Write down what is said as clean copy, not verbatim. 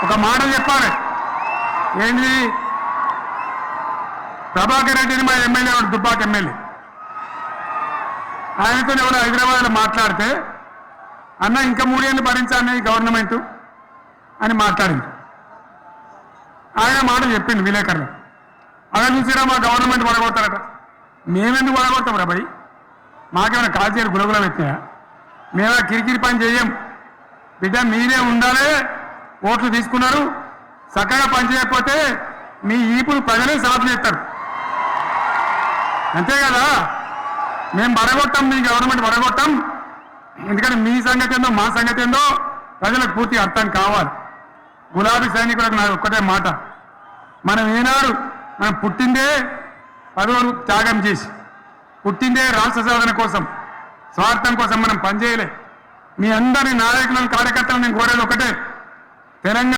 ఒక మాట చెప్పాలి. ఏంటి? ప్రభాకర్ రెడ్డిని మా ఎమ్మెల్యే దుబ్బాక ఎమ్మెల్యే ఆయనతో ఎవరు హైదరాబాద్లో మాట్లాడితే అన్న ఇంకా 3 ఏళ్ళు భరించాలని గవర్నమెంట్ అని మాట్లాడింది. ఆయన మాట చెప్పింది విలేకరులు. అలా చూసిరా మా గవర్నమెంట్ పడగొడతారట. మేమెందుకు పడగొడతాం రా భయ్? మాకేమైనా కాల్చేరు గులగులం ఎత్తాయా? మేమైనా కిరికిరి పని చేయం. బిడ్డ మీరే ఉండాలి. ఓట్లు తీసుకున్నారు, చక్కగా పని చేయకపోతే మీ ఈపులు ప్రజలే సాధన చేస్తారు. అంతే కదా? మేము పడగొట్టాం, మీ గవర్నమెంట్ పడగొట్టాం. ఎందుకంటే మీ సంగతి ఏందో మా సంగతి ఏందో ప్రజలకు పూర్తి అర్థం కావాలి. గులాబీ సైనికులకు నాకు ఒక్కటే మాట, మనం ఏనాడు మనం పుట్టిందే పదవులు త్యాగం చేసి, పుట్టిందే రాష్ట్ర సాధన కోసం, స్వార్థం కోసం మనం పనిచేయలే. మీ అందరి నాయకులను కార్యకర్తలను నేను కోరేది ఒకటే, తెలంగాణ